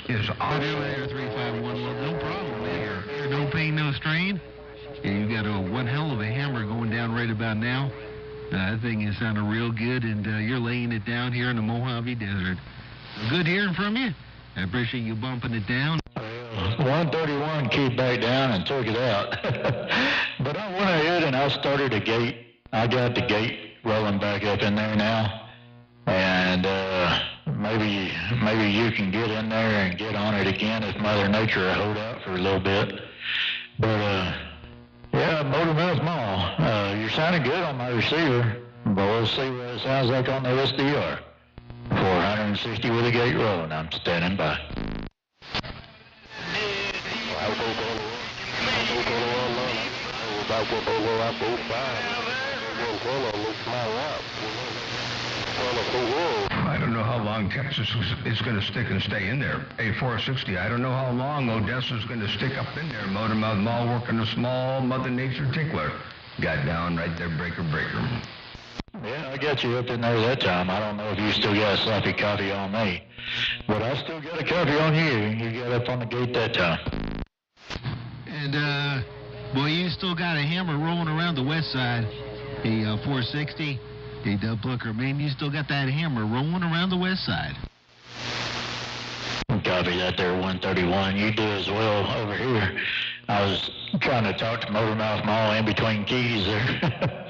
is off. There, 351. Well, no problem there. No pain, no strain. You got one hell of a hammer going down right about now. That thing is sounding real good, and you're laying it down here in the Mojave Desert. Good hearing from you. I appreciate you bumping it down. 131 keyed back down and took it out. But I went ahead and I started a gate. I got the gate rolling back up in there now. And maybe you can get in there and get on it again if Mother Nature will hold out for a little bit. But yeah, Motor Mouth Mall, you're sounding good on my receiver, but we'll see what it sounds like on the SDR. 460 with a gate rolling. I'm standing by. I don't know how long Texas is going to stick and stay in there. A460. I don't know how long Odessa's going to stick up in there. Motor Mouth Mall working a small Mother Nature tickler. Got down right there, breaker. Yeah, I got you up in there that time. I don't know if you still got a sloppy copy on me, but I still got a copy on you. You got up on the gate that time. And, boy, you still got a hammer rolling around the west side. The 460. Hey, Doug Booker, man, you still got that hammer rolling around the west side. Copy that there, 131. You do as well over here. I was trying to talk to Motor Mouth Mall in between keys there.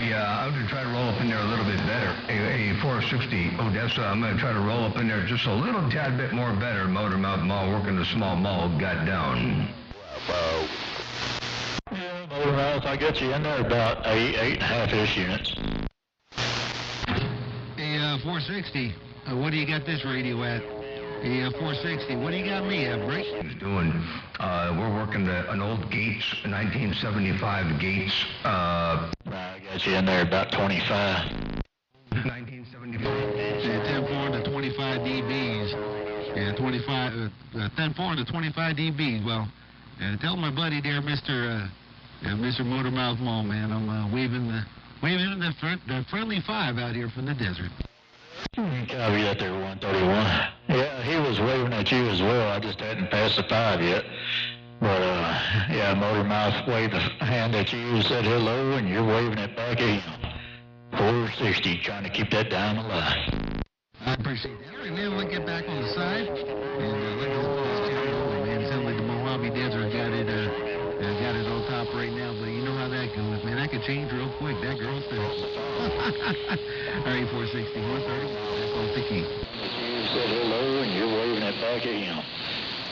Yeah, I'm going to try to roll up in there a little bit better. A 460 Odessa, I'm going to try to roll up in there just a little tad bit more better. Motor Mouth Mall working the small mall got down. Yeah, Motor Mouth, I got you in there about 8.5-ish units. Hey, 460, what do you got this radio at? Hey, 460, what do you got me at, Brick? He's doing, we're working an old Gates, 1975 Gates. I got you in there about 25. 1975. Yeah, 10-4 to 25 dBs. Yeah, 25, 10-4 to 25 dBs. Well, tell my buddy there, Mr. Motor Mouth Mall, man, I'm waving the friendly 5 out here from the desert. Copy that there, 131. Yeah, he was waving at you as well. I just hadn't passed the 5 yet. But, yeah, Motor Mouth waved a hand at you, said hello, and you're waving it back at him. 460, trying to keep that down alive. I appreciate that. All right, man, we'll get back on the side. And like I said, carry over, man. It sounds like the Mojave Desert got it on top right now, but you know how that goes, man. That could change real quick. That girl's there. All right, 460, 130, back on the key. You said hello, and you're waving it back at him.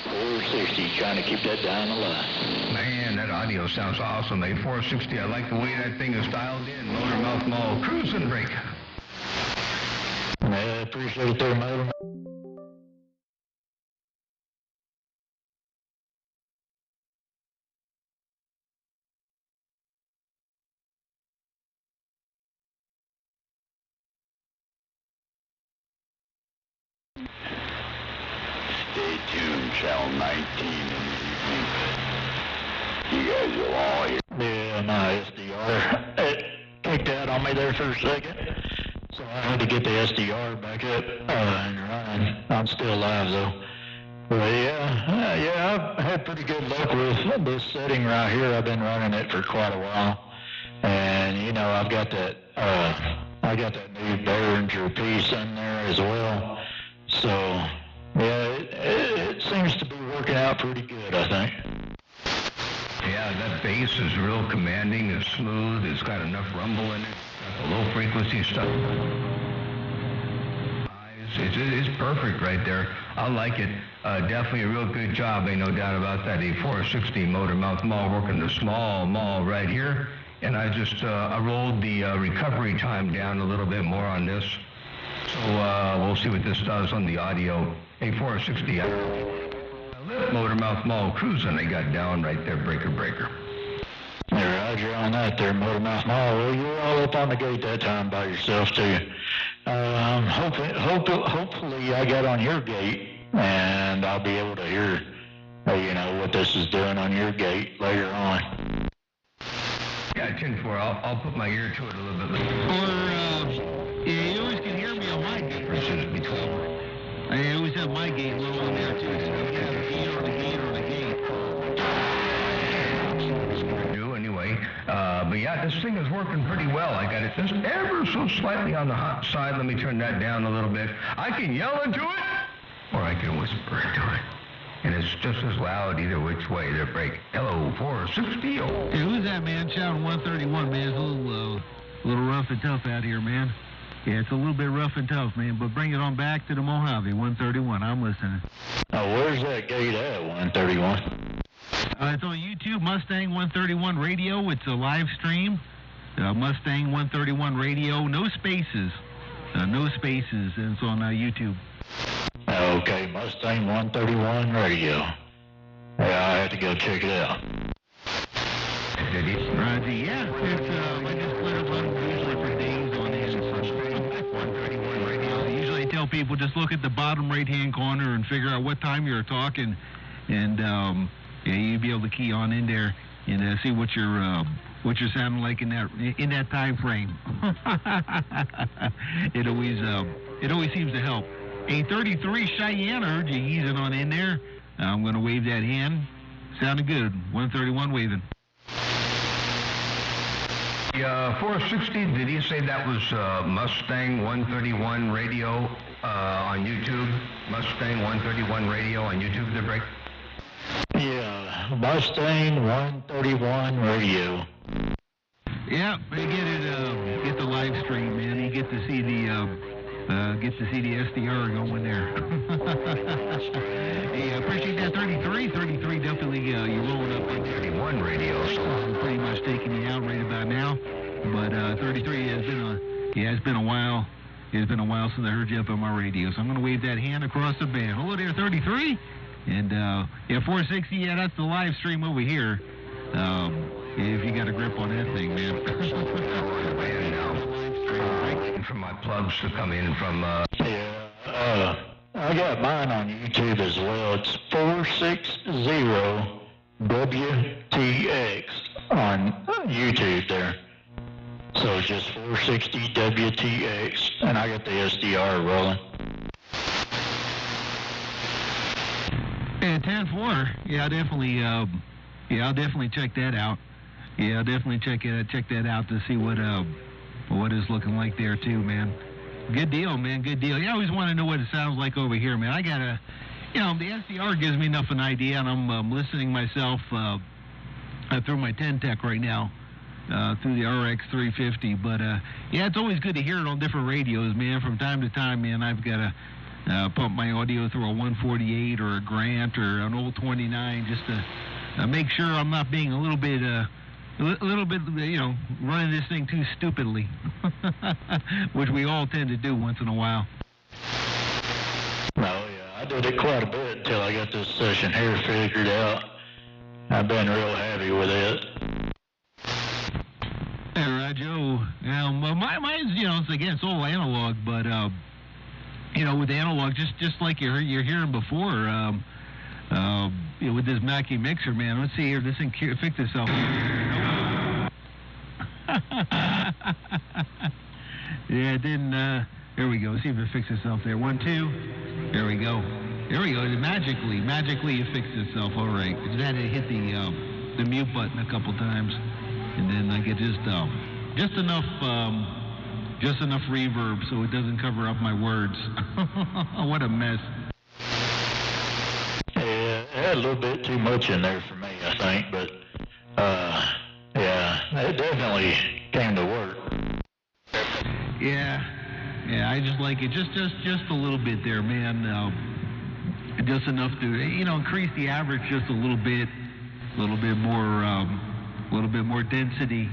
460, trying to keep that down alive. Man, that audio sounds awesome. A 460, I like the way that thing is dialed in. Motor Mouth Mall, cruising break. I appreciate it there, Motor. Stay tuned, channel 19 in the evening. You guys will all hear. Yeah, my SDR. It kicked out on me there for a second. So I had to get the SDR back up and running. I'm still alive though. But yeah, I've had pretty good luck with this setting right here. I've been running it for quite a while. And you know, I've got that new Behringer piece in there as well. So yeah, it seems to be working out pretty good, I think. Yeah, that bass is real commanding, it's smooth, it's got enough rumble in it, got the low frequency stuff. It's perfect right there. I like it. Definitely a real good job, ain't no doubt about that. A 460 Motor Mouth Mall working the small mall right here. And I just, I rolled the recovery time down a little bit more on this. So we'll see what this does on the audio. A 460. Motor Mouth Mall cruising. They got down right there, breaker. Yeah, Roger on that there, Motor Mouth Mall. Well, you were all up on the gate that time by yourself, too. Hopefully I got on your gate, and I'll be able to hear, you know, what this is doing on your gate later on. Yeah, 10-4. I'll put my ear to it a little bit later. Or, you always can hear me on my differences between. this thing is working pretty well. I got it just ever so slightly on the hot side. Let me turn that down a little bit. I can yell into it, or I can whisper into it. And it's just as loud either which way. The break. Hello, 460. Oh. Hey, who's that, man? Shouting 131, man. It's a little rough and tough out here, man. Yeah, it's a little bit rough and tough, man. But bring it on back to the Mojave, 131. I'm listening. Oh, where's that gate at, 131? It's on YouTube, Mustang 131 Radio. It's a live stream. Mustang 131 Radio. No spaces. No spaces. And it's on YouTube. Okay, Mustang 131 Radio. Yeah, I have to go check it out. Roger, yeah. It's, I just put up usually for days on it. 131 Radio. I usually tell people just look at the bottom right-hand corner and figure out what time you're talking. And, yeah, you'll be able to key on in there and see what you're sounding like in that time frame. It always seems to help. A 33 Cheyenne, I heard you easing on in there. I'm going to wave that hand. Sounded good. 131 waving. 460, did he say that was Mustang 131 Radio on YouTube? Mustang 131 Radio on YouTube, the break? Yeah, Mustang 131 Radio. Yeah, you get the live stream, man. You get to see the SDR going there. Hey, I appreciate that 33. 33 definitely you're rolling up on 31 radio, so I'm pretty much taking you out right about now. But 33 it's been a while. It's been a while since I heard you up on my radio, so I'm going to wave that hand across the band. Hello there, 33. And, 460, yeah, that's the live stream over here. If you got a grip on that thing, man. For my plugs to come in from, Yeah, I got mine on YouTube as well. It's 460 WTX on YouTube there. So just 460 WTX, and I got the SDR rolling. Yeah, 10-4. Yeah, I'll definitely check that out. Yeah, I'll definitely check that out to see what it's looking like there too, man. Good deal, man. Good deal. Yeah, I always want to know what it sounds like over here, man. I gotta, the SDR gives me enough of an idea, and I'm listening myself through my 10-tech right now, through the RX 350. But yeah, it's always good to hear it on different radios, man. From time to time, man, I've got to pump my audio through a 148 or a Grant or an old 29 just to make sure I'm not being a little bit, running this thing too stupidly, which we all tend to do once in a while. Oh, yeah, I did it quite a bit until I got this session here figured out. I've been real happy with it. Hey, Joe. Mine's, it's all analog, but, with analog, just like you're hearing before, with this Mackie mixer, man. Let's see here. This thing fixed itself. Yeah, it didn't. There we go. See if it fixed itself there. 1, 2. There we go. There we go. Magically, it fixed itself. All right. I just had to hit the mute button a couple times, and then I get just enough reverb so it doesn't cover up my words. What a mess. Yeah, it had a little bit too much in there for me, I think, but yeah, it definitely came to work. Yeah, I just like it just a little bit there, man. Just enough to increase the average just a little bit more density,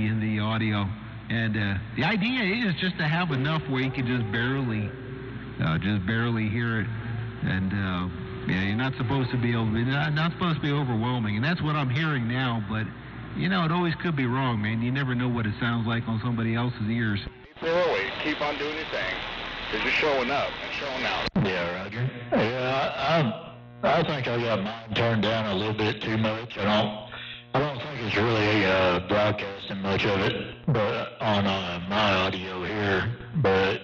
in the audio. And the idea is just to have enough where you can just barely hear it. And you're not supposed to be not supposed to be overwhelming. And that's what I'm hearing now. But it always could be wrong, man. You never know what it sounds like on somebody else's ears. Always keep on doing your thing. You're just showing up and showing out. Yeah, Roger. Yeah, I think I got mine turned down a little bit too much. I don't think it's really broadcasting much of it, but on my audio here. But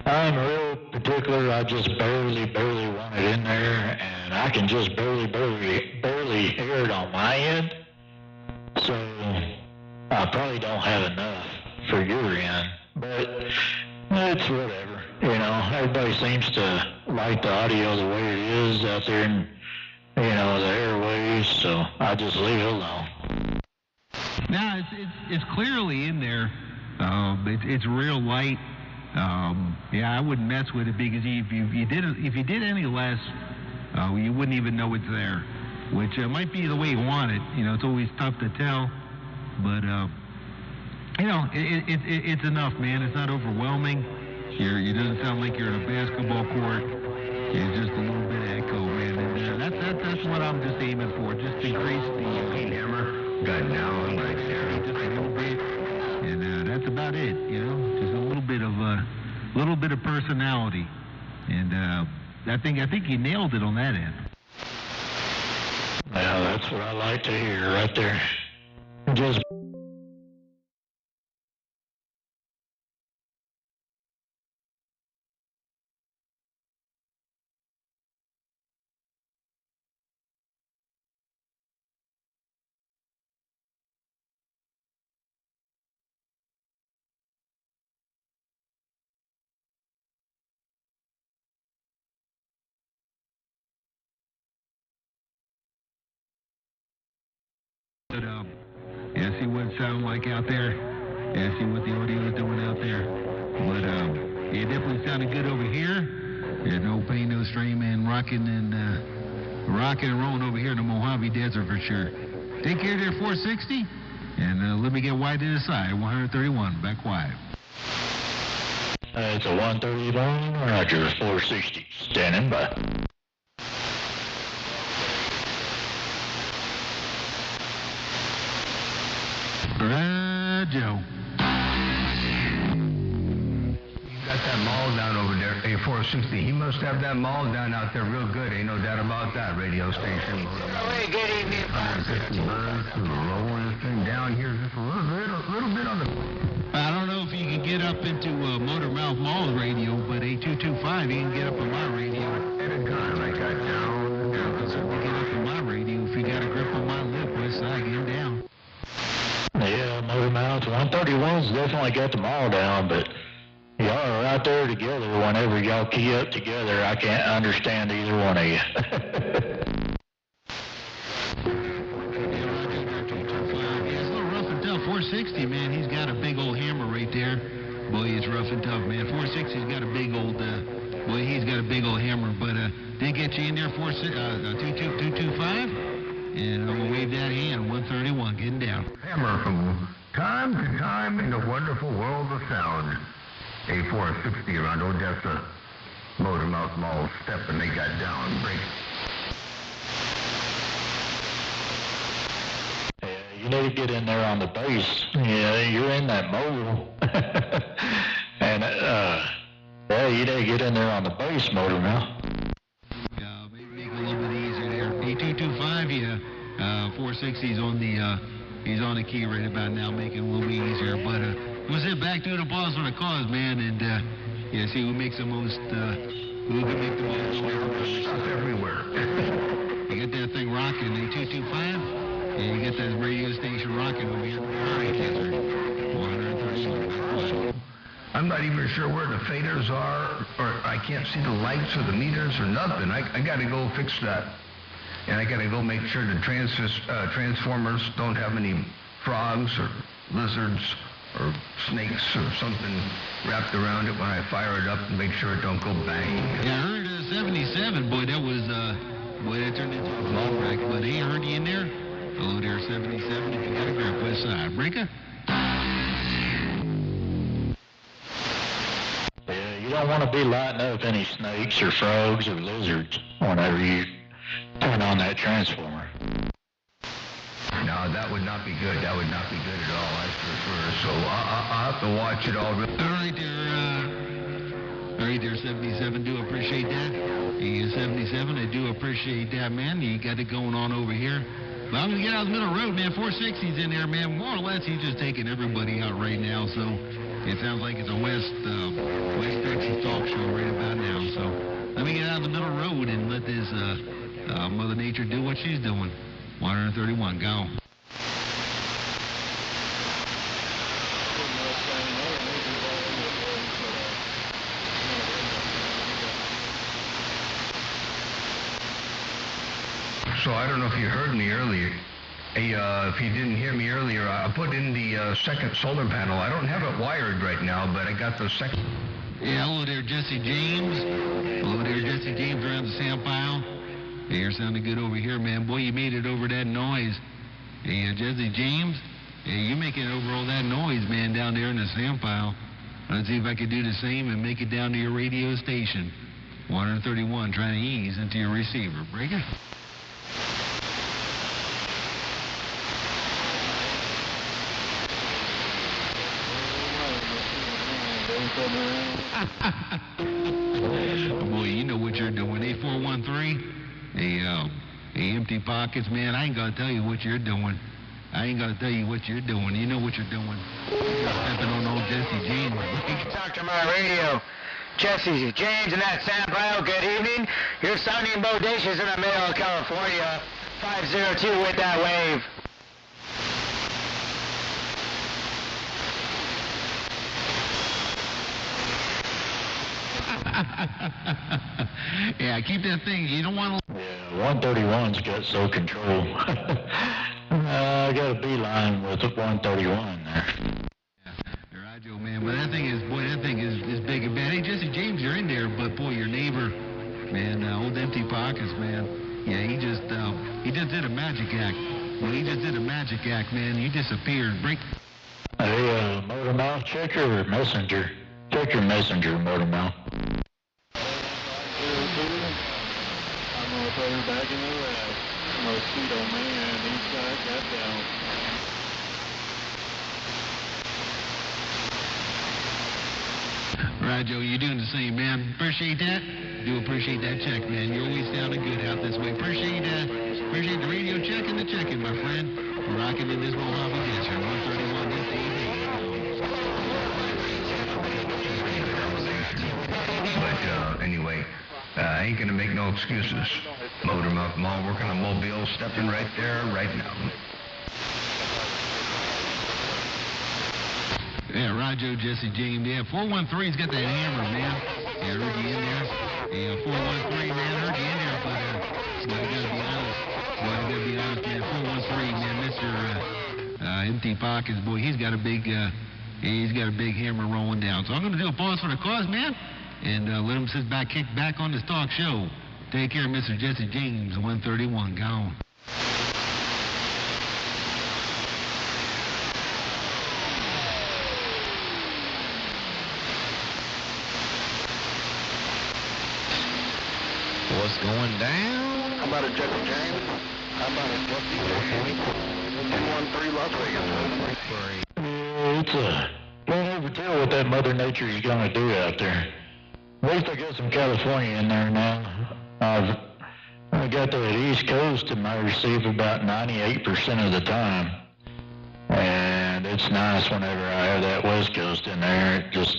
I'm real particular. I just barely want it in there, and I can just barely hear it on my end. So I probably don't have enough for your end, but it's whatever. You know, everybody seems to like the audio the way it is out there in, you know, the airways, so I just leave it alone. Now it's clearly in there. It's real light. Yeah, I wouldn't mess with it because if you did any less, you wouldn't even know it's there, which might be the way you want it. You know, it's always tough to tell, but you know, it's enough, man. It's not overwhelming. It doesn't sound like you're in a basketball court. It's just a little bit of echo, man. And that's what I'm just aiming for. Just increase the hammer. Got down right there. Just a little bit, and that's about it. You know, just a little bit of personality, and I think you nailed it on that end. Well, that's what I like to hear right there. Just. But yeah, see what it sounds like out there. Yeah, see what the audio is doing out there. But yeah, it definitely sounded good over here. Yeah, no pain, no strain, man. Rocking and rolling over here in the Mojave Desert for sure. Take care there, 460. And let me get wide to the side, 131, back wide. It's a 131, Roger, 460, standing by. Joe. You got that maul down over there, A460. He must have that maul down out there real good. Ain't no doubt about that, radio station. Hey, good evening. 150 birds rolling this thing down here just a little bit on the... I don't know if you can get up into Motormouth Mall's radio, but A225, you can get up on my radio. At a time I got down. So we get up on my radio. If you got a grip on my lip, west side, get down. Yeah, Motormouth 131's definitely got them all down, but y'all are right there together. Whenever y'all key up together, I can't understand either one of you. It's a little rough and tough. 460, man, he's got a big old hammer right there. Boy, it's rough and tough, man. 460's got a big old, boy, he's got a big old hammer. But they get you in there, 225. And I'm going to wave that hand, 131, getting down. Hammer from time to time in the wonderful world of sound. A460 around Odessa. Motormouth Mall step and they got down. Break. Yeah, you need to get in there on the base. Yeah, you're in that mobile. And, yeah, you need to get in there on the base, Motormouth. Maybe make it a little bit easier there. A225, yeah. 460's on he's on the key right about now, making it a little bit easier. But we'll sit back to the boss on the cause, man, and yeah, see who makes the most, who can make the most noise. Stuff everywhere. You got that thing rocking, A225, and you got that radio station rocking over here. All right, Desert. 131. I'm not even sure where the faders are, or I can't see the lights or the meters or nothing. I got to go fix that. And I got to go make sure the transformers don't have any frogs or lizards or snakes or something wrapped around it when I fire it up and make sure it don't go bang. Yeah, I heard 77, boy, that was, boy, that turned into a small wreck. But hey, I heard you in there. Hello there, 77, if you got a grip, west side. Breaker? Yeah, you don't want to be lighting up any snakes or frogs or lizards whenever you turn on that transformer. No, that would not be good. That would not be good at all, that's for sure. So I'll have to watch it all. All right there, 77. Do appreciate that. Yeah, 77, I do appreciate that, man. You got it going on over here. But I'm going to get out of the middle of the road, man. 460's in there, man. More or less, he's just taking everybody out right now. So it sounds like it's a West Texas talk show right about now. So let me get out of the middle of the road and let this Mother Nature do what she's doing. 131, go. So I don't know if you heard me earlier. If you didn't hear me earlier, I put in the second solar panel. I don't have it wired right now, but I got the second. Yeah, hello there, Jesse James. Hello there, Jesse James around the sound file. Hey, you're sounding good over here, man. Boy, you made it over that noise. Hey, Jesse James. Yeah, you're making it over all that noise, man, down there in the sound file. Let's see if I can do the same and make it down to your radio station. 131, trying to ease into your receiver. Break it. Boy, you know what you're doing. A413. Hey, empty pockets, man. I ain't gonna tell you what you're doing. I ain't gonna tell you what you're doing. You know what you're doing. You're stepping on old Jesse James. Talk to my radio. Jesse James and that sound file. Good evening. You're sounding bodacious in the middle of California. 502 with that wave. Yeah, keep that thing. You don't want to. Yeah, 131's got so control. I got a beeline with 131 there. Yeah, Radio man, but that thing is big and bad. Hey, Jesse James, you're in there, but boy, your neighbor, man, old empty pockets, man. Yeah, he just did a magic act. Well, he just did a magic act, man. He disappeared. Break. Hey, Motor Mouth, check your messenger. Check your messenger, Motor Mouth. I'm gonna put her back in the left. Mosquito man, he's got that down. Right, Joe, you're doing the same, man. Appreciate that. Do appreciate that check, man. You're always sounding good out this way. Appreciate the radio check and the check-in, my friend. We're rocking in this Mojave Desert, 131 SAD. But anyway, I ain't gonna make no excuses. Motor Mouth Mall working on Mobile, stepping right there, right now. Yeah, Roger, Jesse James. Yeah, 413's got that hammer, man. Yeah, heard you in there. Yeah, 413, man, heard you in there, but I gotta be honest. I gotta be honest, man. 413, man, Mr. Empty Pockets, boy, he's got a big hammer rolling down. So I'm gonna do a pause for the cause, man, and let him kick back on this talk show. Take care, Mr. Jesse James, 131, gone. What's going down? How about a Jesse James? How about a Jesse James? 213 Las Vegas. Don't ever tell what that Mother Nature is going to do out there. At least I got some California in there now. I got that East Coast in my receiver about 98% of the time. And it's nice whenever I have that West Coast in there. It just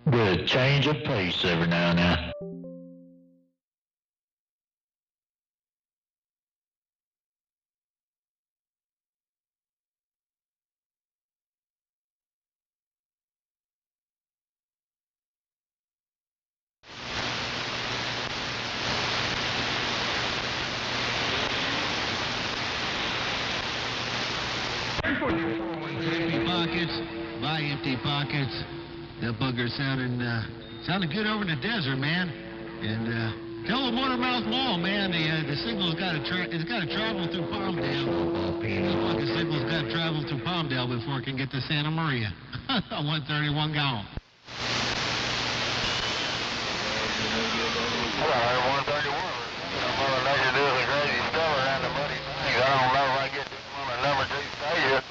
get a change of pace every now and then. Empty pockets, buy empty pockets. That bugger sounded good over in the desert, man. And tell the Motor Mouth Mall, man, the signal's got to travel through Palmdale. The fucking signal's got to travel through Palmdale before it can get to Santa Maria. 131 gone. Hello, 131. Mother Nature does a crazy stuff around the money things. I don't know if I get this one a number two station.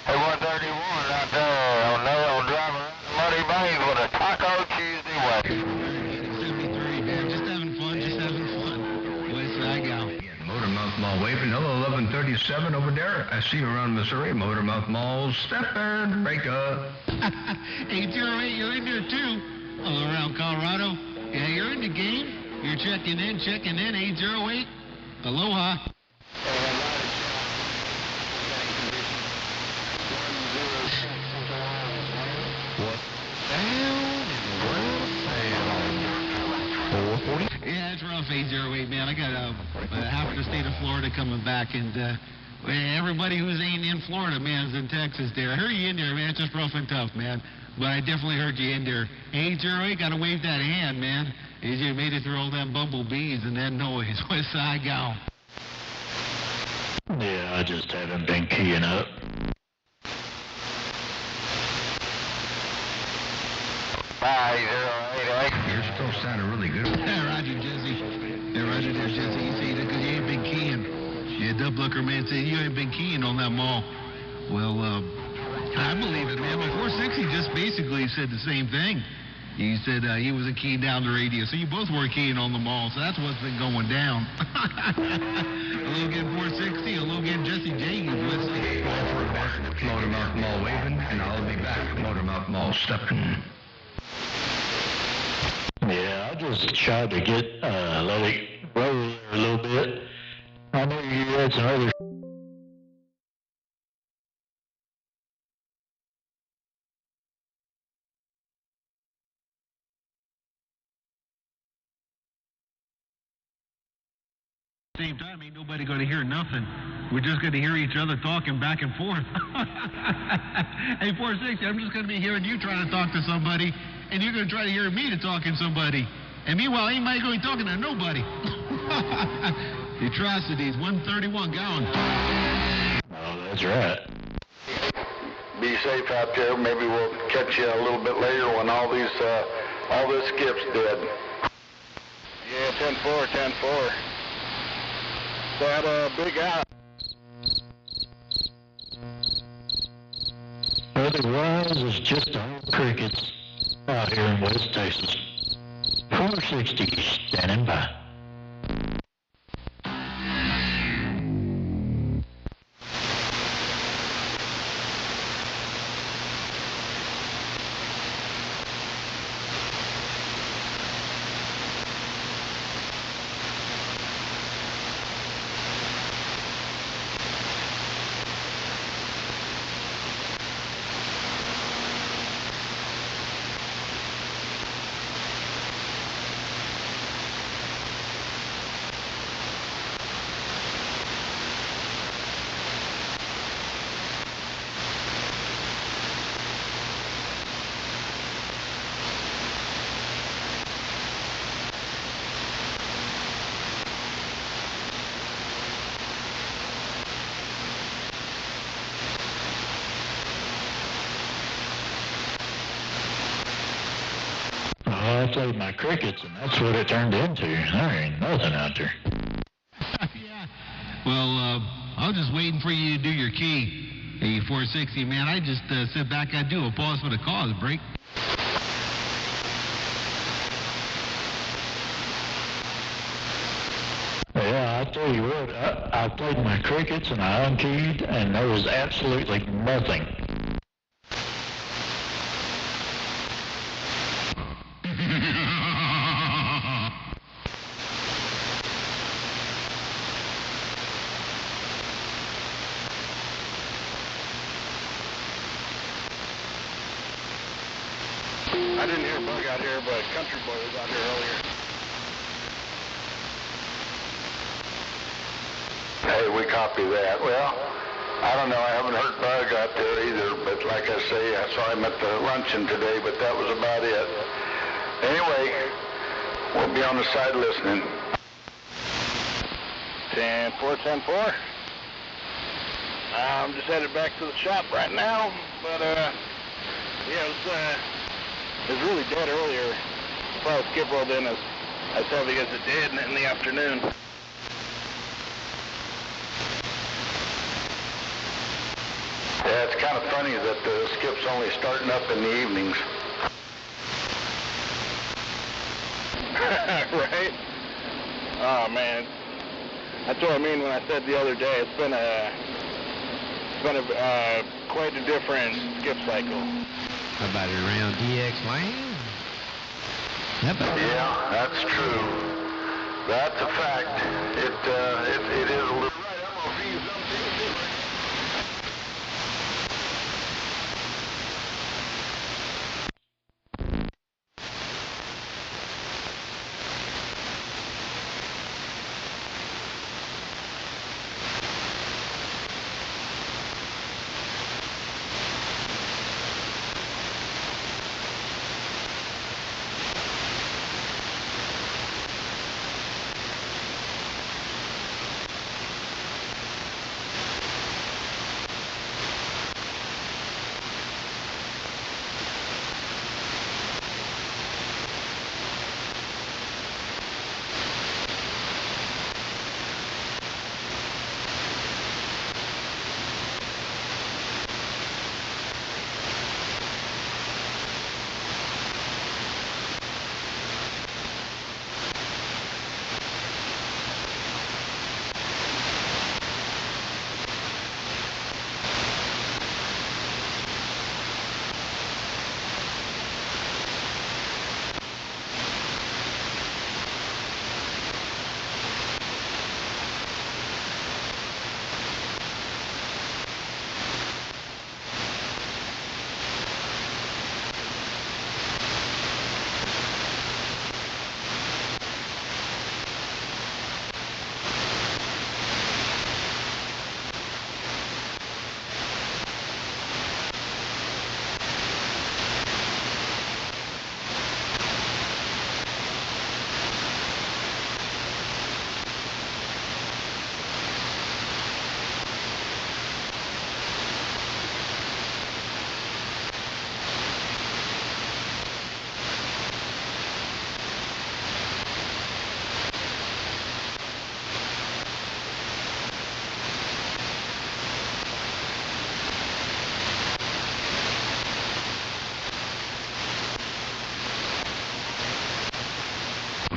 Hey, 131 out there on driving around the muddy banks with a Taco Tuesday way. 73, man. Just having fun. West side go. Motor Mouth Mall waving. Hello, 1137 over there. I see you around Missouri. Motor Mouth Mall stepping. Break up. 808, you're in there too. All around Colorado. Yeah, you're in the game. You're checking in, 808. Aloha. 440. Yeah, it's rough, 808, man. I got half the state of Florida coming back, and everybody who's ain't in Florida, man, is in Texas there. I heard you in there, man. It's just rough and tough, man. But I definitely heard you in there. 808, got to wave that hand, man. You made it through all them bumblebees and that noise. West Side Gal. Yeah, I just haven't been keying up. You're still sounding really good. Yeah, Roger, Jesse. Yeah, Roger, there's Jesse. You see that because you ain't been keying. Yeah, Dub Looker, man, said you ain't been keying on that mall. Well, I believe it, man. Well, 460 just basically said the same thing. He said he wasn't keying down the radio, so you both were keying on the mall, so that's what's been going down. Hello again, 460. Hello again, Jesse James. Let's see. Motormouth Mall waving, and I'll be back. Motormouth Mall stepping. Yeah, I just tried to get, let it roll there a little bit. I know you had some other Same time, ain't nobody going to hear nothing. We're just going to hear each other talking back and forth. Hey, 460, I'm just going to be hearing you trying to talk to somebody, and you're going to try to hear me to talk to somebody. And meanwhile, ain't nobody going to be talking to nobody. The atrocities, 131 gone. Oh, that's right. Be safe out there. Maybe we'll catch you a little bit later when all this skip's dead. Yeah, 10-4, 10-4. That big out. Otherwise, it's just all crickets out here in West Texas. 460 standing by. I played my crickets, and that's what it turned into. There ain't nothing out there. Yeah. Well, I was just waiting for you to do your key. Hey, 460, man, I just sit back. I do a pause for the cause break. Yeah, I tell you what, I played my crickets, and I unkeyed, and there was absolutely nothing. I didn't hear Bug out here, but Country Boy was out here earlier. Hey, we copy that. Well, I don't know. I haven't heard Bug out there either, but like I say, I saw him at the luncheon today, but that was about it. Anyway, we'll be on the side listening. 10-4, 10-4. I'm just headed back to the shop right now, but yeah, it was really dead earlier. Probably skip rolled in as heavy as it did in the afternoon. Yeah, it's kind of funny that the skip's only starting up in the evenings. Right? Oh man, that's what I mean when I said the other day. It's been a quite a different skip cycle. How about it around DX Lane? Yeah, that's true. That's a fact. It is a little.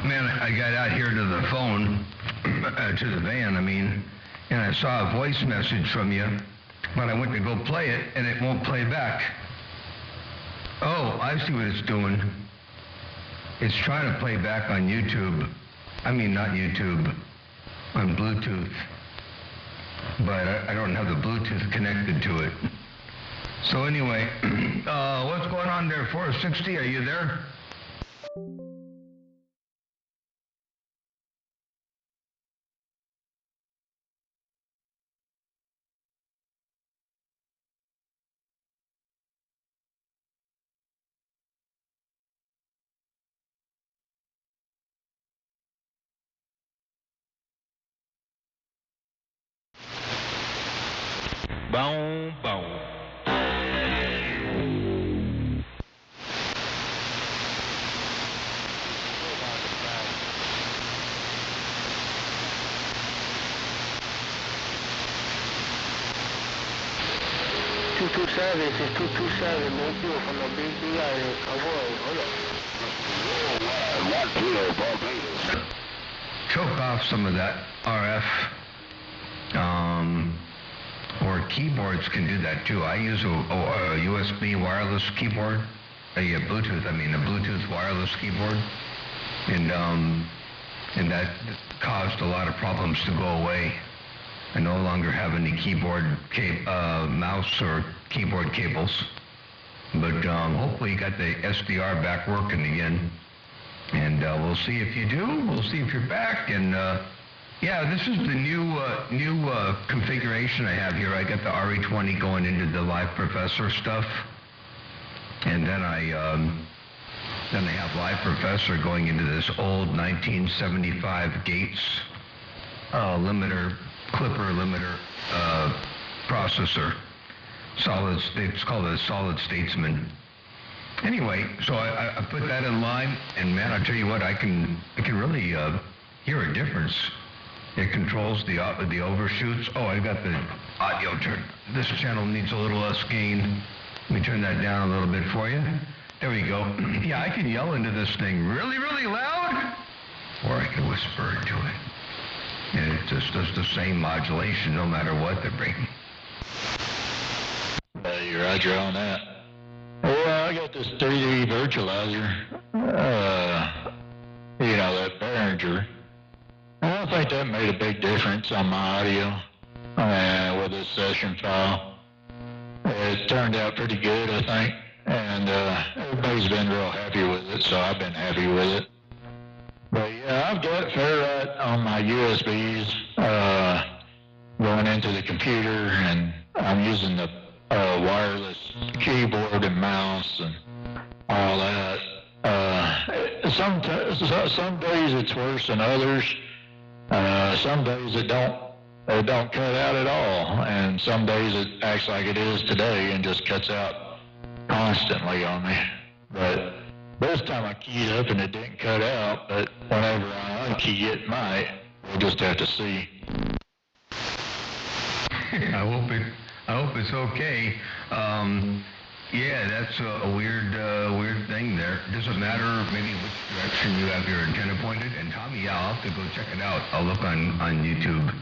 Man, I got out here to the phone, to the van, I mean, and I saw a voice message from you, but I went to go play it, and it won't play back. Oh, I see what it's doing. It's trying to play back on YouTube. I mean, not YouTube, on Bluetooth. But I don't have the Bluetooth connected to it. So anyway, what's going on there, 460? Are you there? Boom, boom. Service is 227, no fuel from the big BI. Hold up. Choke off some of that RF. Or keyboards can do that too. I use a USB wireless keyboard, a Bluetooth wireless keyboard, and that caused a lot of problems to go away. I no longer have any keyboard, mouse or keyboard cables, but hopefully you got the SDR back working again, and we'll see if you do. We'll see if you're back, and yeah, this is the new configuration I have here. I got the RE20 going into the Live Professor stuff, and then I have Live Professor going into this old 1975 Gates Clipper limiter processor. It's called a Solid Statesman. Anyway, so I put that in line, and man, I'll tell you what, I can really hear a difference. It controls the overshoots. Oh, I got the audio turned. This channel needs a little less gain. Let me turn that down a little bit for you. There we go. Yeah, I can yell into this thing really, really loud, or I can whisper into it. And it just does the same modulation no matter what they're bringing. You're Roger on that. Well, I got this 3D virtualizer. That Behringer. I don't think that made a big difference on my audio with this session file. It turned out pretty good, I think, and everybody's been real happy with it, so I've been happy with it. But yeah, I've got Ferrite on my USBs going into the computer, and I'm using the wireless keyboard and mouse and all that. Some days it's worse than others. Some days it don't cut out at all, and some days it acts like it is today and just cuts out constantly on me. But this time I keyed up and it didn't cut out, but whenever I unkey it might. We'll just have to see. I hope it's okay. Yeah, that's a weird thing there. Does it matter maybe which direction you have your antenna pointed? And Tommy, yeah, I'll have to go check it out. I'll look on YouTube.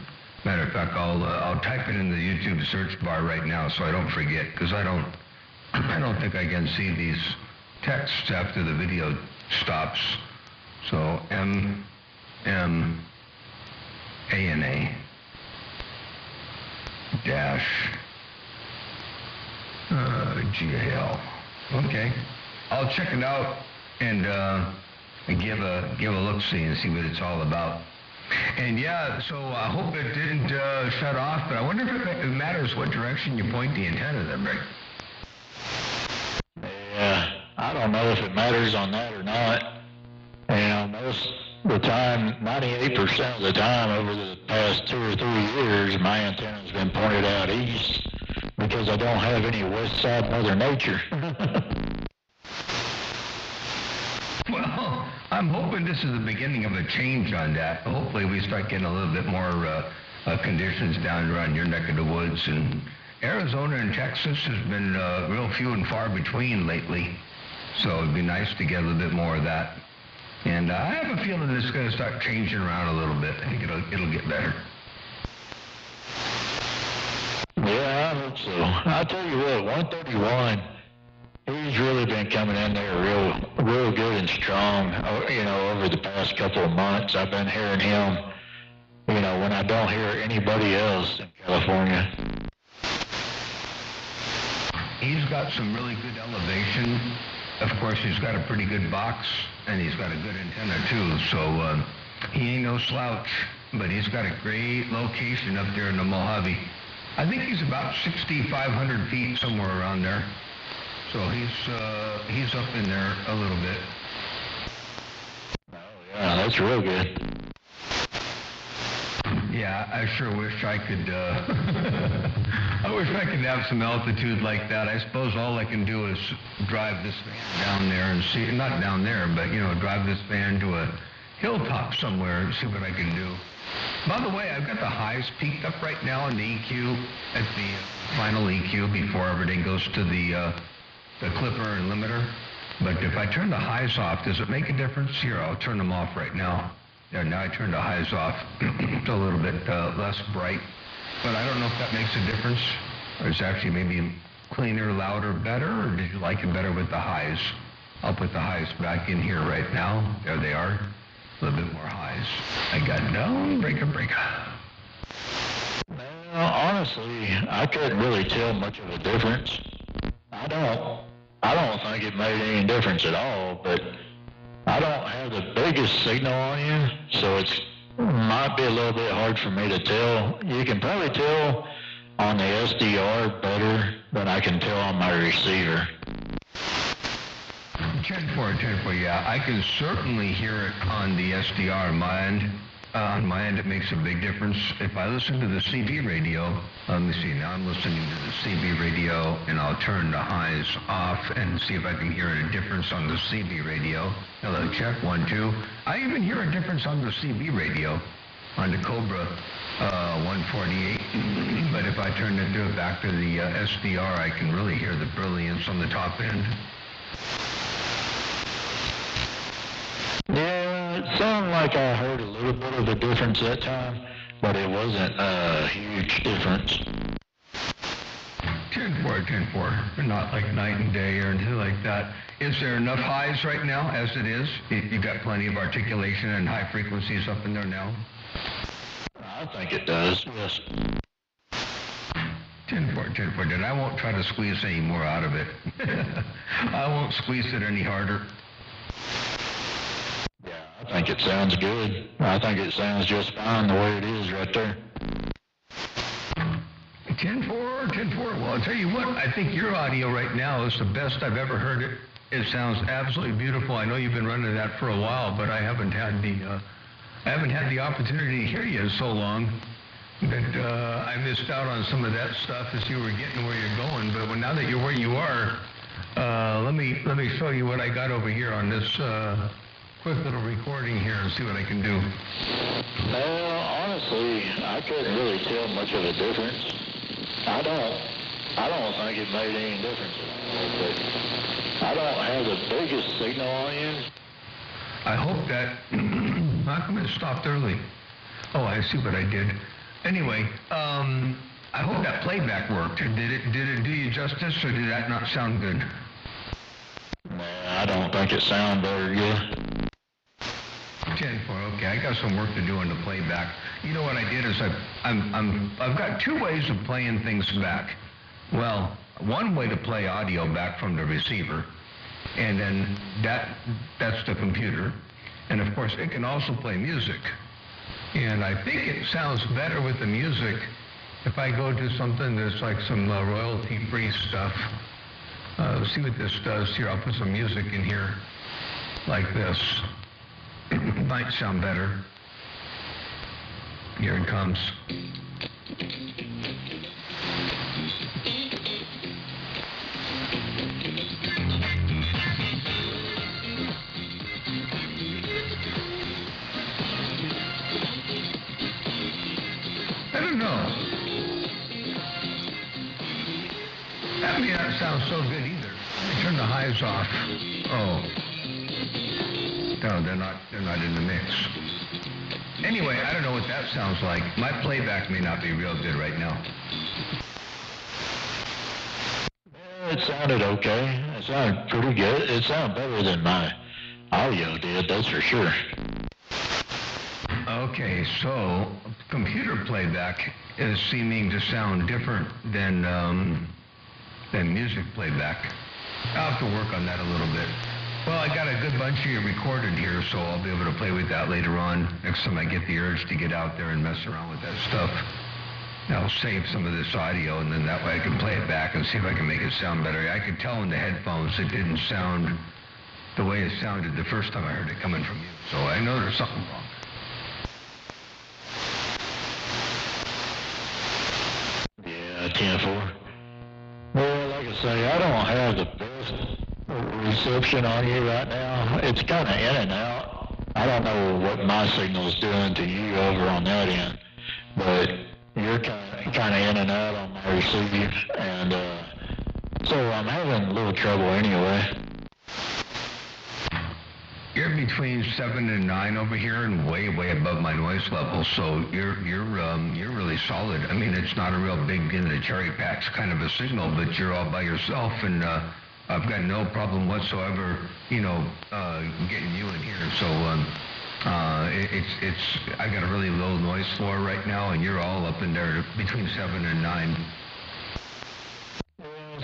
Matter of fact, I'll type it in the YouTube search bar right now so I don't forget, because I don't think I can see these texts after the video stops. So MMANA dash GAL. Okay, I'll check it out and give a look-see and see what it's all about. And yeah, so I hope it didn't shut off, but I wonder if it matters what direction you point the antenna there, Rick. Yeah, I don't know if it matters on that or not. Most of the time, 98% of the time over the past 2 or 3 years, my antenna's been pointed out east because I don't have any west side Mother Nature. Well, I'm hoping this is the beginning of a change on that. Hopefully we start getting a little bit more conditions down around your neck of the woods. And Arizona and Texas has been real few and far between lately. So it'd be nice to get a little bit more of that. And I have a feeling it's going to start changing around a little bit. I think it'll get better. Yeah, I hope so. I'll tell you what, 131, he's really been coming in there real good and strong. Over the past couple of months, I've been hearing him, when I don't hear anybody else in California. He's got some really good elevation. Of course, he's got a pretty good box, and he's got a good antenna, too. So he ain't no slouch, but he's got a great location up there in the Mojave. I think he's about 6,500 feet, somewhere around there. So he's up in there a little bit. Oh, yeah, that's real good. Yeah, I sure wish I could, I wish I could have some altitude like that. I suppose all I can do is drive this van down there and see, not down there, but, drive this van to a hilltop somewhere and see what I can do. By the way, I've got the highs peaked up right now in the EQ, at the final EQ before everything goes to the clipper and limiter. But if I turn the highs off, does it make a difference? Here, I'll turn them off right now. Yeah, now I turned the highs off. It's a little bit less bright. But I don't know if that makes a difference. Or it's actually maybe cleaner, louder, better, or did you like it better with the highs? I'll put the highs back in here right now. There they are. A little bit more highs. I got down, breaker. Well, honestly, I couldn't really tell much of a difference. I don't think it made any difference at all, but I don't have the biggest signal on you, so it might be a little bit hard for me to tell. You can probably tell on the SDR better than I can tell on my receiver. 10-4, yeah. I can certainly hear it on the SDR on my end. On my end, it makes a big difference. If I listen to the CB radio, let me see, now I'm listening to the CB radio, and I'll turn the highs off and see if I can hear a difference on the CB radio. Hello, check, 1, 2. I even hear a difference on the CB radio, on the Cobra 148. But if I turn it back to the SDR, I can really hear the brilliance on the top end. Yeah, it sounded like I heard a little bit of a difference that time, but it wasn't a huge difference. 10-4. Not like night and day or anything like that. Is there enough highs right now as it is? You got plenty of articulation and high frequencies up in there now? I think it does, yes. 10-4. Then I won't try to squeeze any more out of it. I won't squeeze it any harder. I think it sounds good. I think it sounds just fine the way it is right there. 10-4. Well, I'll tell you what, I think your audio right now is the best I've ever heard it. It sounds absolutely beautiful. I know you've been running that for a while, but I haven't had the opportunity to hear you in so long that I missed out on some of that stuff as you were getting where you're going. But now that you're where you are, let me show you what I got over here on this quick little recording here and see what I can do. Well, honestly, I couldn't really tell much of a difference. I don't think it made any difference at all, but I don't have the biggest signal on you. I hope that, how come it stopped early? Oh, I see what I did. Anyway, I hope that playback worked. Did it do you justice, or did that not sound good? Nah, I don't think it sounded very good. 10-4, okay, I got some work to do on the playback. You know what I did is I've got two ways of playing things back. Well, one way to play audio back from the receiver, and then that's the computer. And of course, it can also play music. And I think it sounds better with the music if I go to something that's like some royalty-free stuff. See what this does here. I'll put some music in here like this. Might sound better. Here it comes. I don't know. That may not sound so good either. Let me turn the highs off. Oh. No, they're not in the mix. Anyway, I don't know what that sounds like. My playback may not be real good right now. It sounded okay. It sounded pretty good. It sounded better than my audio did, that's for sure. Okay, so computer playback is seeming to sound different than music playback. I'll have to work on that a little bit. Well, I got a good bunch of you recorded here, so I'll be able to play with that later on, next time I get the urge to get out there and mess around with that stuff. I'll save some of this audio, and then that way I can play it back and see if I can make it sound better. I could tell in the headphones it didn't sound the way it sounded the first time I heard it coming from you, so I know there's something wrong. Yeah, 10-4. Well, like I say, I don't have the best reception on you right now. It's kind of in and out. I don't know what my signal's doing to you over on that end, but you're kind of in and out on my receive, and so I'm having a little trouble anyway. You're between 7 and 9 over here, and way above my noise level. So you're really solid. I mean, it's not a real big in the cherry packs kind of a signal, but you're all by yourself, and I've got no problem whatsoever, getting you in here. So it's I got a really low noise floor right now, and you're all up in there between 7 and 9.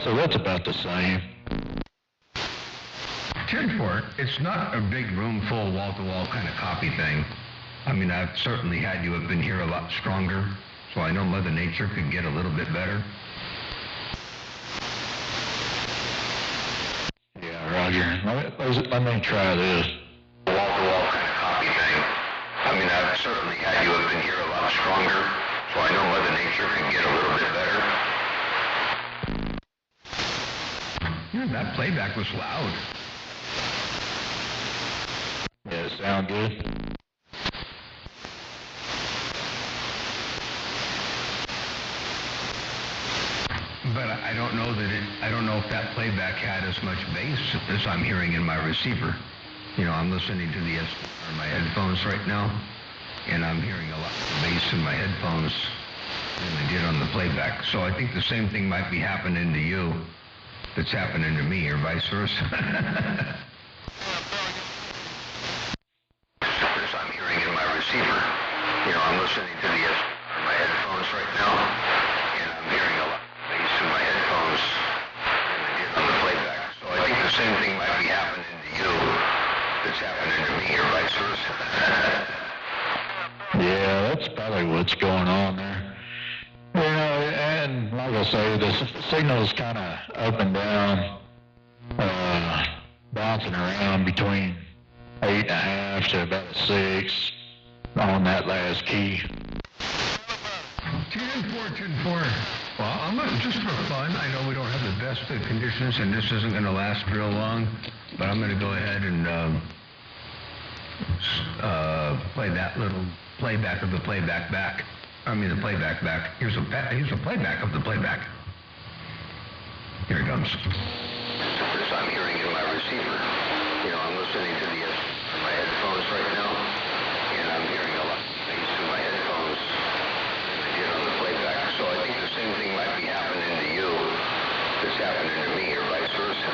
So that's about the same. 10-4, it's not a big room full wall-to-wall kind of copy thing. I mean, I've certainly had you up in here a lot stronger, so I know Mother Nature could get a little bit better. Yeah, Roger. Let me try this. Wall-to-wall kind of copy thing. I mean, I've certainly had you up in here a lot stronger, so I know Mother Nature could get a little bit better. Yeah, that playback was loud. Yeah, sound good? But I don't know if that playback had as much bass as I'm hearing in my receiver. I'm listening to the SDR on my headphones right now, and I'm hearing a lot of bass in my headphones than I did on the playback. So I think the same thing might be happening to you that's happening to me, or vice versa. I'm hearing in my receiver. I'm listening to the SDR on my headphones right now, and I'm hearing a lot of bass in my headphones than I did on the playback. So I think the same thing might be happening to you that's happening to me, or vice versa. Yeah, that's probably what's going on there. And like I say, the signal's kind of up and down, bouncing around between 8.5 to about a 6 on that last key. 10-4. Well, I'm just for fun. I know we don't have the best of conditions, and this isn't going to last real long, but I'm going to go ahead and play that little playback of the playback back. I mean, the playback back. Here's a playback of the playback. Here it comes. This I'm hearing in my receiver. I'm listening to the on my headphones right now, and I'm hearing a lot of bass in my headphones than I did on the playback. So I think the same thing might be happening to you that's happening to me, or vice versa.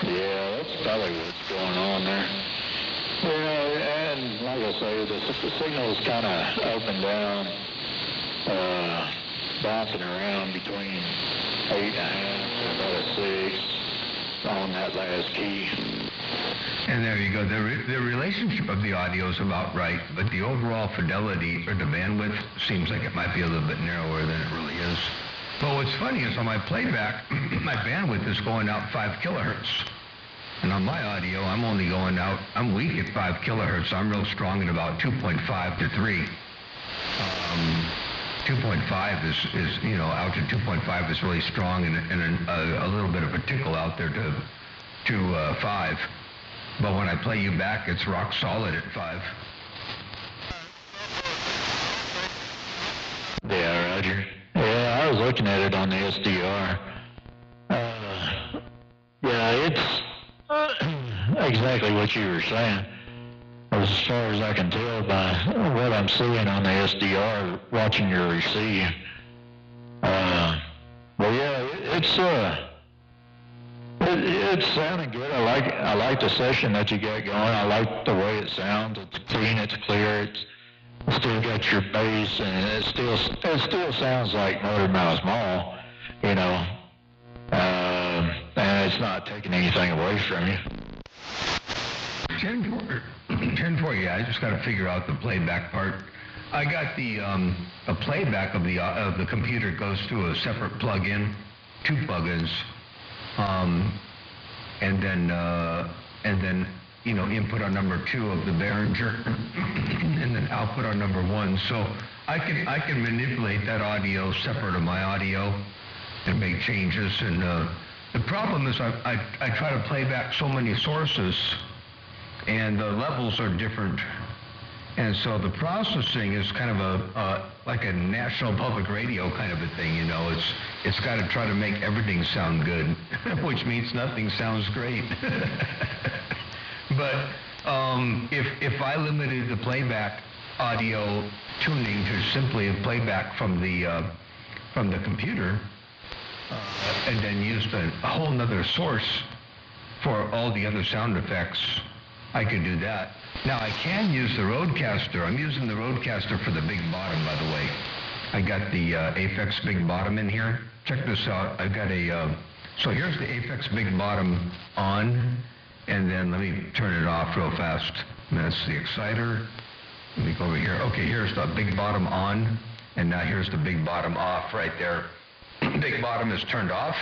Yeah, that's probably what's going on there. And like I say, the signal's kind of up and down, bouncing around between 8.5 to about a 6 on that last key. And there you go. The relationship of the audio is about right, but the overall fidelity or the bandwidth seems like it might be a little bit narrower than it really is. But what's funny is on my playback, my bandwidth is going out 5 kilohertz. And on my audio, I'm only going out, I'm weak at 5 kilohertz. I'm real strong at about 2.5 to 3. 2.5 is out to 2.5 is really strong, and a little bit of a tickle out there to 5. But when I play you back, it's rock solid at 5. Yeah, Roger. Yeah, I was looking at it on the SDR. Yeah, it's exactly what you were saying. As far as I can tell by what I'm seeing on the SDR, watching your receive. Well, yeah, it's sounding good. I like the session that you got going. I like the way it sounds. It's clean. It's clear. It's still got your bass, and it still sounds like Motor Mouth Mall, you know. And it's not taking anything away from you. 10-4, yeah. I just got to figure out the playback part. I got the playback of the computer goes through a separate plug-in, 2 plugins, and then you know, input on number 2 of the Behringer, and then output on number 1. So I can manipulate that audio separate of my audio and make changes. And the problem is I try to play back so many sources, and the levels are different. And so the processing is kind of like a national public radio kind of a thing, you know. It's got to try to make everything sound good, which means nothing sounds great. But if I limited the playback audio tuning to simply a playback from the computer, and then used a whole nother source for all the other sound effects, I could do that. Now I can use the Rodecaster. I'm using the Rodecaster for the big bottom, by the way. I got the Aphex Big Bottom in here. Check this out. I've got so here's the Aphex Big Bottom on, and then let me turn it off real fast. That's the exciter. Let me go over here. Okay, here's the big bottom on, and now here's the big bottom off right there. Big bottom is turned off,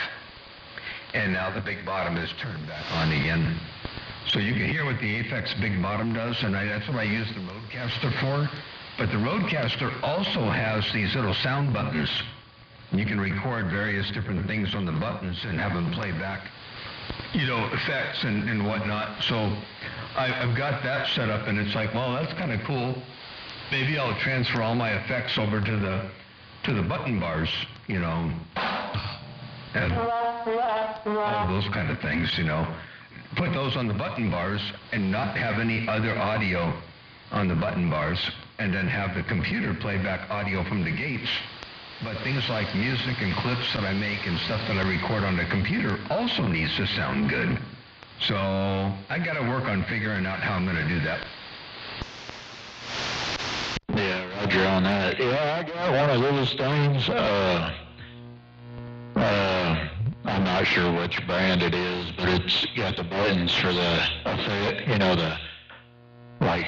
and now the big bottom is turned back on again. So you can hear what the Aphex Big Bottom does, and that's what I use the Rodecaster for. But the Rodecaster also has these little sound buttons. You can record various different things on the buttons and have them play back, you know, effects and whatnot. So I've got that set up, and it's like, well, that's kind of cool. Maybe I'll transfer all my effects over to the button bars, you know, and all those kind of things, you know. Put those on the button bars and not have any other audio on the button bars, and then have the computer play back audio from the gates. But things like music and clips that I make and stuff that I record on the computer also needs to sound good. So I got to work on figuring out how I'm going to do that. Yeah, Roger on that. Yeah, I got one of those things. I'm not sure which brand it is, but it's got the buttons for the effect, you know, the, like,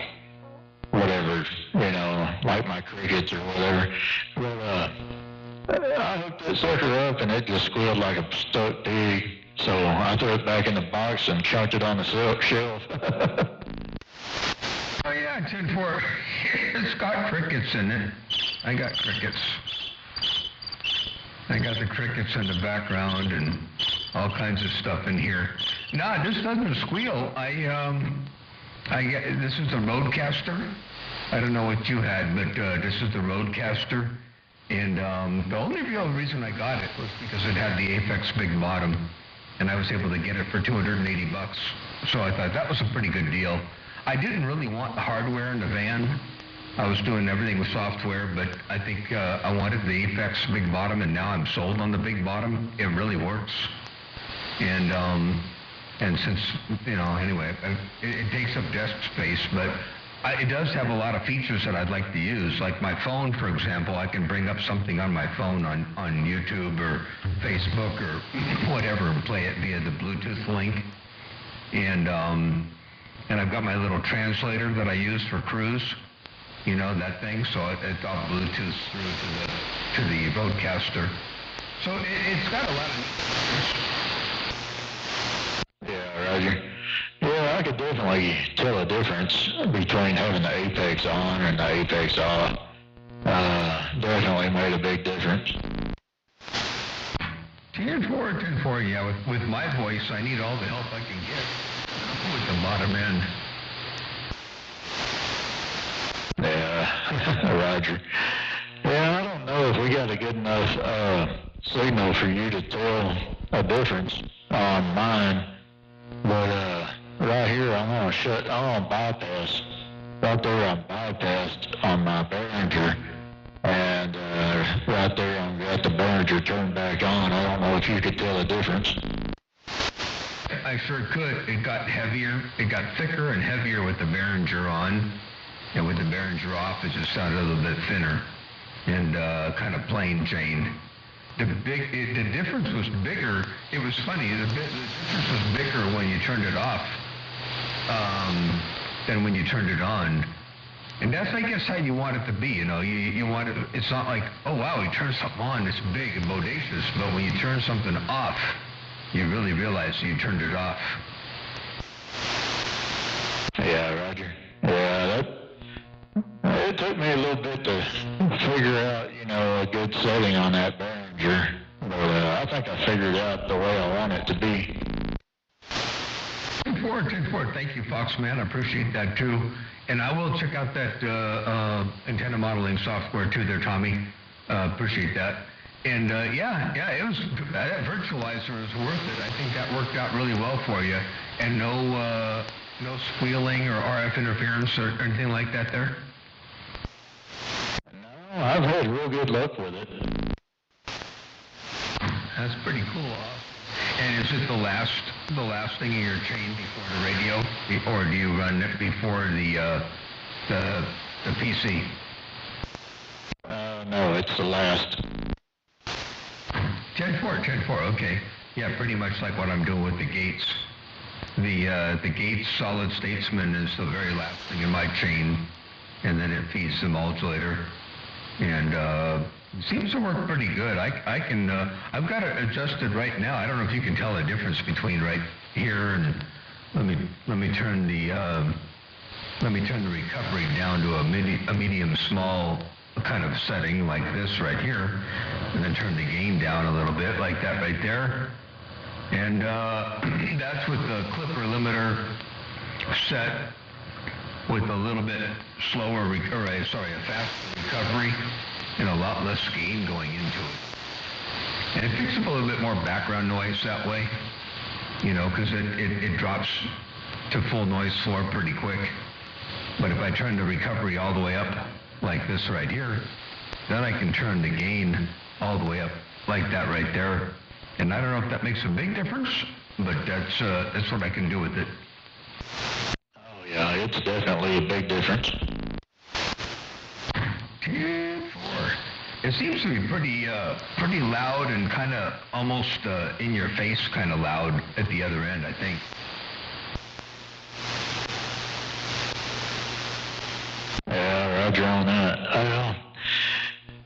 whatever, you know, like my crickets or whatever. But I hooked that sucker up, and it just squealed like a stuck pig. So I threw it back in the box and chunked it on the shelf. Oh yeah, 10-4. It's got crickets in it. I got crickets. I got the crickets in the background and all kinds of stuff in here. No, this doesn't squeal. This is a Rodecaster. I don't know what you had, but this is the Rodecaster. And the only real reason I got it was because it had the Aphex Big Bottom, and I was able to get it for $280. So I thought that was a pretty good deal. I didn't really want the hardware in the van. I was doing everything with software, but I think I wanted the Aphex Big Bottom, and now I'm sold on the Big Bottom. It really works. And since, you know, anyway, it takes up desk space, but it does have a lot of features that I'd like to use. Like my phone, for example, I can bring up something on my phone on YouTube or Facebook or whatever and play it via the Bluetooth link. And I've got my little translator that I use for cruise. You know, that thing, so it's all Bluetooth through to the Rodecaster. So it's got a lot of... Yeah, Roger. Yeah, I could definitely tell a difference between having the Aphex on and the Aphex off. Definitely made a big difference. 10-4, yeah. With my voice, I need all the help I can get with the bottom end. Yeah, Roger. Yeah, I don't know if we got a good enough signal for you to tell a difference on mine, but right here on shut, I'm on bypass. Right there I'm bypassed on my Behringer. And right there I've got the Behringer turned back on. I don't know if you could tell the difference. I sure could. It got heavier. It got thicker and heavier with the Behringer on. And with the Behringer off, it just sounded a little bit thinner and kind of plain Jane. The difference was bigger. It was funny. The difference was bigger when you turned it off than when you turned it on. And that's, I guess, how you want it to be. You know, you want it. It's not like, oh wow, you turn something on, it's big and bodacious. But when you turn something off, you really realize you turned it off. Yeah, Roger. Yeah, it took me a little bit to figure out, you know, a good setting on that Behringer. But I think I figured out the way I want it to be. 10-4. Thank you, Foxman. I appreciate that too. And I will check out that antenna modeling software too there, Tommy. Appreciate that. And it was, that virtualizer is worth it. I think that worked out really well for you. And no squealing or RF interference or anything like that there? No, I've had real good luck with it. That's pretty cool. And is it the last thing in your chain before the radio, or do you run it before the PC? No, it's the last. 10-4, okay. Yeah, pretty much like what I'm doing with the Gates. The Gates Solid Statesman is the very last thing in my chain, and then it feeds the modulator, and it seems to work pretty good. I can I've got it adjusted right now. I don't know if you can tell the difference between right here and let me turn the recovery down to a medium small kind of setting like this right here, and then turn the gain down a little bit like that right there. And that's with the clipper limiter set with a little bit slower, a faster recovery and a lot less gain going into it. And it picks up a little bit more background noise that way, you know, because it drops to full noise floor pretty quick. But if I turn the recovery all the way up like this right here, then I can turn the gain all the way up like that right there. And I don't know if that makes a big difference, but that's what I can do with it. Oh yeah, it's definitely a big difference. 10-4. It seems to be pretty loud and kind of almost in your face kind of loud at the other end, I think. Yeah, Roger on that.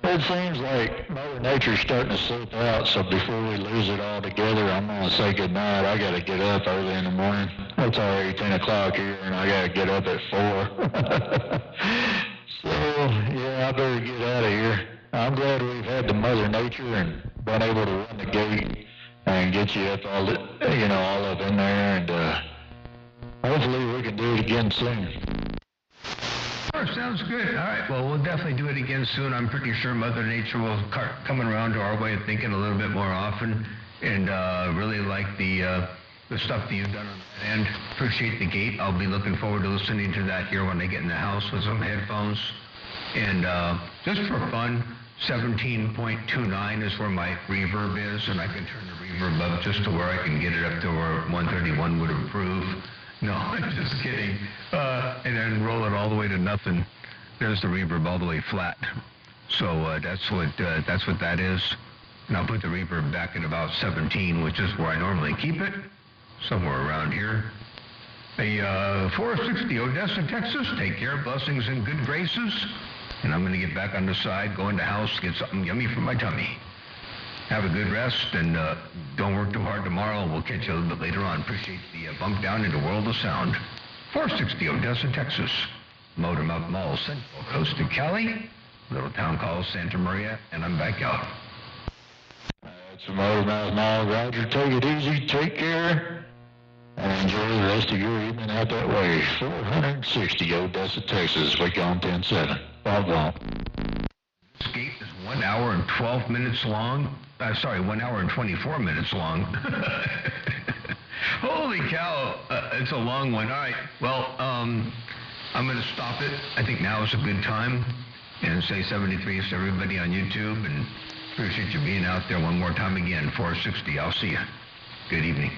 It seems like Mother Nature's starting to slip out, so before we lose it all together, I'm going to say goodnight. I got to get up early in the morning. It's already 10 o'clock here, and I got to get up at 4. So, yeah, I better get out of here. I'm glad we've had the Mother Nature and been able to run the gate and get you up all up in there, and hopefully we can do it again soon. Sure, sounds good. All right, well, we'll definitely do it again soon. I'm pretty sure Mother Nature will start coming around to our way of thinking a little bit more often, and really like the stuff that you've done on that end. Appreciate the gate. I'll be looking forward to listening to that here when I get in the house with some headphones. And just for fun, 17.29 is where my reverb is, and I can turn the reverb up just to where I can get it up to where 131 would approve. No, I'm just kidding. And then roll it all the way to nothing. There's the reverb all the way flat. So that's what that is. And I'll put the reverb back at about 17, which is where I normally keep it, somewhere around here. A 460 Odessa, Texas. Take care, blessings and good graces. And I'm going to get back on the side, go in the house, get something yummy for my tummy. Have a good rest, and don't work too hard tomorrow. We'll catch you a little bit later on. Appreciate the bump down into World of Sound. 460 Odessa, Texas. Motormouth Mall, Central Coast of Cali. Little town called Santa Maria, and I'm back out. That's the Motormouth Mall. Roger, take it easy, take care, and enjoy the rest of your evening out that way. 460 Odessa, Texas. We on 10-7. Bye-bye. This gate is 1 hour and 12 minutes long. 1 hour and 24 minutes long. Holy cow, it's a long one. All right, well, I'm going to stop it. I think now is a good time. And say 73 to everybody on YouTube, and appreciate you being out there one more time again, 460. I'll see you. Good evening.